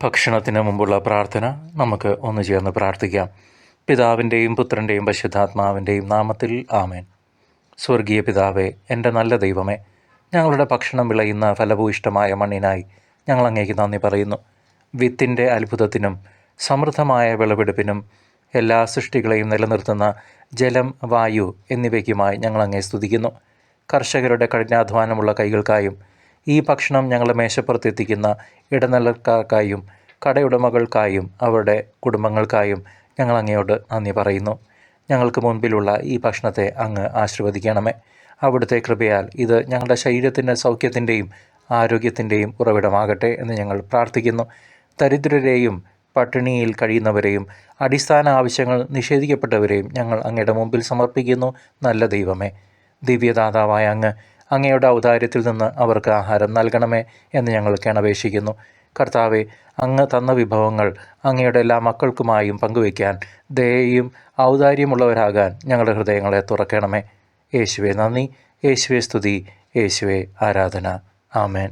ഭക്ഷണത്തിന് മുമ്പുള്ള പ്രാർത്ഥന നമുക്ക് ഒന്ന് ചേർന്ന് പ്രാർത്ഥിക്കാം. പിതാവിൻ്റെയും പുത്രൻ്റെയും പരിശുദ്ധാത്മാവിൻ്റെയും നാമത്തിൽ ആമേൻ. സ്വർഗീയ പിതാവേ, എൻ്റെ നല്ല ദൈവമേ, ഞങ്ങളുടെ ഭക്ഷണം വിളയുന്ന ഫലഭൂയിഷ്ടമായ മണ്ണിനായി ഞങ്ങൾ അങ്ങേക്ക് നന്ദി പറയുന്നു. വിത്തിൻ്റെ അത്ഭുതത്തിനും സമൃദ്ധമായ വിളവെടുപ്പിനും എല്ലാ സൃഷ്ടികളെയും നിലനിർത്തുന്ന ജലം, വായു എന്നിവയ്ക്കുമായി ഞങ്ങൾ അങ്ങേ സ്തുതിക്കുന്നു. കർഷകരുടെ കഠിനാധ്വാനമുള്ള കൈകൾക്കായും ഈ ഭക്ഷണം ഞങ്ങളുടെ മേശപ്പുറത്തെത്തിക്കുന്ന ഇടനിലക്കാർക്കായും കടയുടമകൾക്കായും അവരുടെ കുടുംബങ്ങൾക്കായും ഞങ്ങൾ അങ്ങയോട് നന്ദി പറയുന്നു. ഞങ്ങൾക്ക് മുൻപിലുള്ള ഈ ഭക്ഷണത്തെ അങ്ങ് ആശീർവദിക്കണമേ. അവിടുത്തെ കൃപയാൽ ഇത് ഞങ്ങളുടെ ശരീരത്തിൻ്റെ സൗഖ്യത്തിൻ്റെയും ആരോഗ്യത്തിൻ്റെയും ഉറവിടമാകട്ടെ എന്ന് ഞങ്ങൾ പ്രാർത്ഥിക്കുന്നു. ദരിദ്രരെയും പട്ടിണിയിൽ കഴിയുന്നവരെയും അടിസ്ഥാന ആവശ്യങ്ങൾ നിഷേധിക്കപ്പെട്ടവരെയും ഞങ്ങൾ അങ്ങയുടെ മുമ്പിൽ സമർപ്പിക്കുന്നു. നല്ല ദൈവമേ, ദിവ്യദാതാവായ അങ്ങയുടെ ഔദാര്യത്തിൽ നിന്ന് അവർക്ക് ആഹാരം നൽകണമേ എന്ന് ഞങ്ങൾ കേണപേക്ഷിക്കുന്നു. കർത്താവെ, അങ്ങ് തന്ന വിഭവങ്ങൾ അങ്ങയുടെ എല്ലാ മക്കൾക്കുമായും പങ്കുവയ്ക്കാൻ ദയയും ഔദാര്യമുള്ളവരാകാൻ ഞങ്ങളുടെ ഹൃദയങ്ങളെ തുറക്കണമേ. യേശുവെ നന്ദി, യേശുവെ സ്തുതി, യേശുവെ ആരാധന. ആമേൻ.